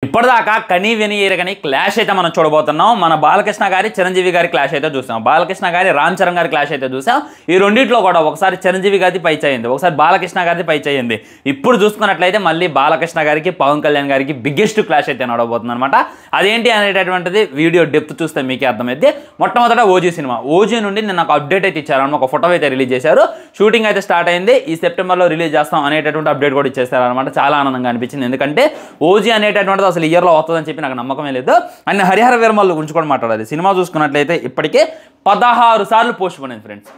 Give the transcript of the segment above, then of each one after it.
ఇప్పటిదాకా కనీ విని ఎరగని క్లాష్ అయితే మనం చూడబోతున్నాం. మన బాలకృష్ణ గారి చిరంజీవి గారి క్లాష్ అయితే చూసాం, బాలకృష్ణ గారి రామ్ చరణ్ గారి క్లాష్ అయితే చూసాం. ఈ రెండింటిలో కూడా ఒకసారి చిరంజీవి గారిది పై చేయింది, ఒకసారి బాలకృష్ణ గారిది పై చేయింది. ఇప్పుడు చూసుకున్నట్లయితే మళ్ళీ బాలకృష్ణ గారికి పవన్ కళ్యాణ్ గారికి బిగ్గెస్ట్ క్లాష్ అయితే నడవబోతుంది అనమాట. అదేంటి అనేటటువంటిది వీడియో డెప్త్ చూస్తే మీకే అర్థమైంది. మొట్టమొదట ఓజీ సినిమా, ఓజీ నుండి నేను నాకు అప్డేట్ అయితే ఇచ్చారు, ఒక ఫోటో అయితే రిలీజ్ చేశారు. షూటింగ్ అయితే స్టార్ట్ అయింది, ఈ సెప్టెంబర్లో రిలీజ్ చేస్తాం అనేటటువంటి అప్డేట్ కూడా ఇచ్చేస్తారు అనమాట. చాలా ఆనందంగా అనిపించింది, ఎందుకంటే ఓజీ అనేటటువంటిది అసలు ఇయర్లో వస్తుందని చెప్పి నాకు నమ్మకమే లేదు. అండ్ హరిహర వీరమల్లు గురించి కూడా మాట్లాడాలి. సినిమా చూసుకున్నట్లయితే ఇప్పటికే 16 సార్లు పోస్ట్ పోయింది ఫ్రెండ్స్.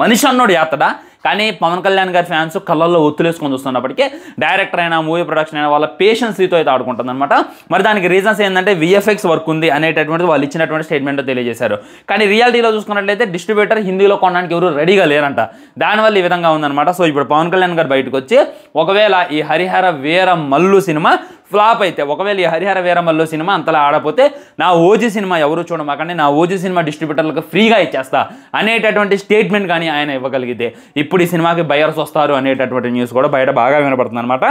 మనిషి అన్నోడు యాత్ర. కానీ పవన్ కళ్యాణ్ గారి ఫ్యాన్స్ కళ్ళల్లో ఒత్తులేసుకొని చూస్తున్నప్పటికీ డైరెక్టర్ అయినా మూవీ ప్రొడక్షన్ అయినా వాళ్ళ పేషెన్స్తో అయితే ఆడుకుంటుంది అనమాట. మరి దానికి రీజన్స్ ఏంటంటే విఎఫ్ఎక్స్ వర్క్ ఉంది అనేటటువంటిది వాళ్ళు ఇచ్చినటువంటి స్టేట్మెంట్ తెలియజేశారు. కానీ రియాలిటీలో చూసుకున్నట్లయితే డిస్ట్రిబ్యూటర్ హిందీలో కొనడానికి ఎవరు రెడీగా లేరంట. దానివల్ల ఈ విధంగా ఉందన్నమాట. సో ఇప్పుడు పవన్ కళ్యాణ్ గారు బయటకు వచ్చి ఒకవేళ ఈ హరిహర వీరమల్లు సినిమా ఫ్లాప్ అయితే, ఒకవేళ ఈ హరిహర వీరమల్లు సినిమా అంతలా ఆడపోతే నా ఓజీ సినిమా ఎవరు చూడమాకండి, నా ఓజీ సినిమా డిస్ట్రిబ్యూటర్లకు ఫ్రీగా ఇచ్చేస్తా అనేటటువంటి స్టేట్మెంట్ కానీ ఆయన ఇవ్వగలిగితే ఇప్పుడు ఈ సినిమాకి బయర్స్ వస్తారు అనేటటువంటి న్యూస్ కూడా బయట బాగా వినపడుతుంది అనమాట.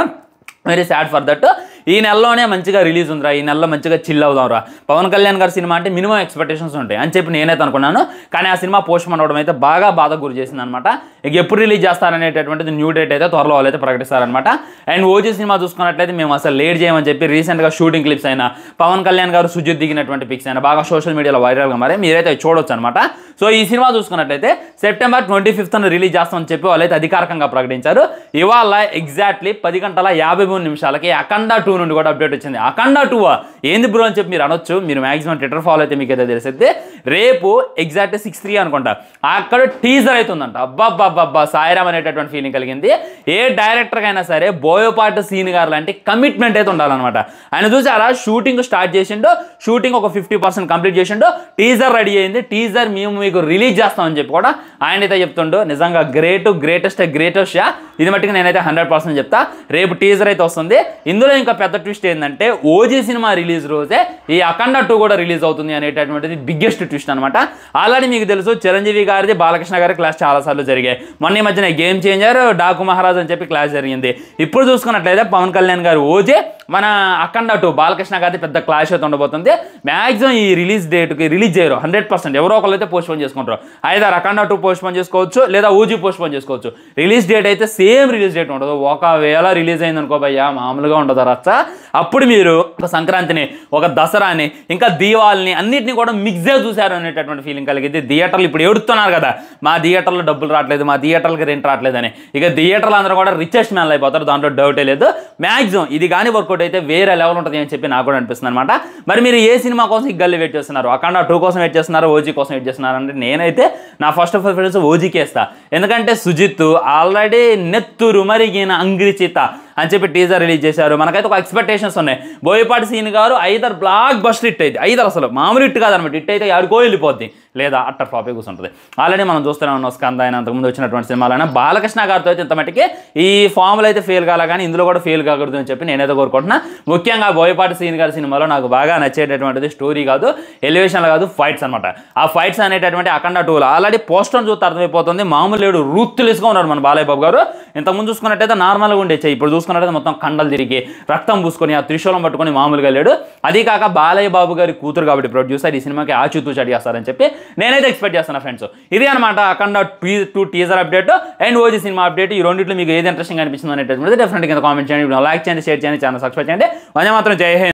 Very sad for that. ఈ నెలలోనే మంచిగా రిలీజ్ ఉందిరా, ఈ నెలలో మంచిగా చిల్ అవుదాంరా. పవన్ కళ్యాణ్ గారి సినిమా అంటే మినిమం ఎక్స్పెక్టేషన్స్ ఉంటాయి అని చెప్పి నేనైతే అనుకున్నాను. కానీ ఆ సినిమా పోస్ట్ పోన్ అవడం అయితే బాగా బాధ గురి చేసింది అనమాట. ఇక ఎప్పుడు రిలీజ్ చేస్తారనేటటువంటిది న్యూ డేట్ అయితే త్వరలో వాళ్ళు అయితే ప్రకటిస్తారనమాట. అండ్ ఓజీ సినిమా చూసుకున్నట్లయితే మేము అసలు లేట్ చేయమని చెప్పి రీసెంట్గా షూటింగ్ క్లిప్స్ అయినా పవన్ కళ్యాణ్ గారు సుజిత్ దిగినటువంటి పిక్స్ అయినా బాగా సోషల్ మీడియాలో వైరల్గా మరి మీరైతే చూడొచ్చు అనమాట. సో ఈ సినిమా చూసుకున్నట్లయితే సెప్టెంబర్ 25న రిలీజ్ చేస్తామని చెప్పి వాళ్ళైతే అధికారికంగా ప్రకటించారు. ఇవాళ ఎగ్జాక్ట్లీ 10:53 అఖండ 2 నుండి కూడా అప్డేట్ వచ్చింది. అఖండ 2 ఏంది బ్రో అని చెప్పి మీరు అనొచ్చు. మీరు మాక్సిమం ట్విట్టర్ ఫాలో అయితే మీకు అయితే తెలిసితే రేపు ఎగ్జాక్ట్ 6/3 అనుకుంటా అక్కడ టీజర్ అవుతుందంట. అబ్బాబ్బాబ్బా సాయిరామ్ అనేటటువంటి ఫీలింగ్ కలిగింది. ఏ డైరెక్టర్కి అయినా సరే బోయపాటి సీన్ గారు లాంటి కమిట్మెంట్ అయితే ఉండాలన్నమాట. ఆయన చూసారా, షూటింగ్ స్టార్ట్ చేసిండు, షూటింగ్ ఒక 50% కంప్లీట్ చేసిండు, టీజర్ రెడీ అయింది, టీజర్ మేము మీకు రిలీజ్ చేస్తామని చెప్పి కూడా ఆయన అయితే చెప్తుండు. నిజంగా గ్రేటెస్ట్ ఇది మట్టుకు నేనైతే 100% చెప్తా. రేపు టీజర్ అయితే వస్తుంది. ఇందులో ఇంకా పెద్ద ట్విస్ట్ ఏంటంటే ఓజీ సినిమా రిలీజ్ రోజే ఈ అఖండ 2 కూడా రిలీజ్ అవుతుంది అనేటటువంటిది బిగ్గెస్ట్ ట్విస్ట్ అనమాట. ఆల్రెడీ మీకు తెలుసు చిరంజీవి గారిది బాలకృష్ణ గారి క్లాస్ చాలాసార్లు జరిగాయి. మొన్న ఈ మధ్యన గేమ్ చేంజర్, డాకు మహారాజ్ అని చెప్పి క్లాస్ జరిగింది. ఇప్పుడు చూసుకున్నట్లయితే పవన్ కళ్యాణ్ గారు ఓజే, మన అఖండ 2 బాలకృష్ణ గారి పెద్ద క్లాష్ అయితే ఉండబోతుంది. మ్యాక్సిమం ఈ రిలీజ్ డేట్కి రిలీజ్ చేయరు 100%. ఎవరో ఒకరు అయితే పోస్ట్ పోన్ చేసుకుంటారు. ఐదర్ అఖండ 2 పోస్ట్ పోన్ చేసుకోవచ్చు, లేదా ఓజీ పోస్ట్ పోన్ చేసుకోవచ్చు. రిలీజ్ డేట్ అయితే సేమ్ రిలీజ్ డేట్ ఉండదు. ఒకవేళ రిలీజ్ అయింది అనుకో భయ్యా మామూలుగా ఉండదు రచ్చ. అప్పుడు మీరు ఒక సంక్రాంతిని, ఒక దసరాని, ఇంకా దీవాళిని అన్నింటినీ కూడా మిక్సే చూశారు అనేటటువంటి ఫీలింగ్ కలిగింది. థియేటర్లు ఇప్పుడు ఏడుతున్నారు కదా, మా థియేటర్లో డబ్బులు రావట్లేదు, మా థియేటర్లకి రెంట్ రావట్లేదని. ఇక థియేటర్లు అందరూ కూడా రిచెస్ట్ మ్యాన్లు అయిపోతారు, దాంట్లో డౌటే లేదు. మ్యాక్సిమం ఇది కానీ వర్కౌట్ అయితే వేరే లెవెల్ ఉంటుంది అని చెప్పి నాకు కూడా అనిపిస్తుంది అనమాట. మరి మీరు ఏ సినిమా కోసం ఈ గల్లీ వెయిట్ చేస్తున్నారు? అఖండ 2 కోసం వెయిట్ చేస్తున్నారు, ఓజీ కోసం వెయిట్ చేస్తున్నారు అంటే నేనైతే నా ఫస్ట్ ఆఫ్ ప్రిఫరెన్స్ ఓజీకి వేస్తా. ఎందుకంటే సుజిత్ ఆల్రెడీ నెత్తురు మరిగిన అంగ్రిచిత అని చెప్పి టీజర్ రిలీజ్ చేశారు. మనకైతే ఒక ఎక్స్పెక్టేషన్స్ ఉన్నాయి. బోయపాటి సీన్ గారు ఐదర్ బ్లాక్ బస్టర్ హిట్ అయితే, ఐదర్ అసలు మామూలు హిట్ కాదనమాట, హిట్ అయితే ఆడుకో వెళ్ళిపోద్ది, లేదా అట్టర్ ఫ్లాపే కూర్చుంటుంది. ఆల్రెడీ మనం చూస్తూనే ఉన్నాం స్కంద అయినా అంతకుముందు వచ్చినటువంటి సినిమాలైనా. బాలకృష్ణ గారితో అయితే ఇంత మట్టికి ఈ ఫామ్లో అయితే ఫెయిల్ కాలే, కానీ ఇందులో కూడా ఫెయిల్ కాకూడదు అని చెప్పి నేనైతే కోరుకుంటున్నా. ముఖ్యంగా బోయపాటి సీన్ గారి సినిమాలో నాకు బాగా నచ్చేటటువంటిది స్టోరీ కాదు, ఎలివేషన్లు కాదు, ఫైట్స్ అనమాట. ఆ ఫైట్స్ అనేటటువంటి అఖండ 2లో ఆల్రెడీ పోస్టర్ చూస్తే అర్థమైపోతుంది. మామూలు లేడు, రూత్లెస్గా ఉన్నాడు మన బాలయ్య బాబు గారు. ఇంతకుముందు చూసుకున్నట్టయితే నార్మల్గా ఉండేది, ఇప్పుడు చూసుకున్నట్టయితే మొత్తం కండలు తిరిగి రక్తం పూసుకొని ఆ త్రిశూలం పట్టుకొని మామూలుగా లేడు. అది కాక బాలయ్య బాబు గారి కూతురు కాబట్టి ప్రొడ్యూసర్ ఈ సినిమాకి ఆచితూచి అడిగేస్తారని చెప్పి నేనైతే ఎక్స్పెక్ట్ చేస్తాను ఫ్రెండ్స్. ఇది అనమాట అఖండ 2 teaser update and OG cinema update. ఈ రెండింటిలో మీకు ఏది ఇంట్రెస్టింగ్ అనిపిస్తుంది అనేటటువంటి డెఫినెట్గా కింద కామెంట్ చేయండి, లైక్ చేయండి, షేర్ చేయండి, ఛానల్ సబ్స్క్రైబ్ చేయండి. వందే మాత్రం జై హింద్.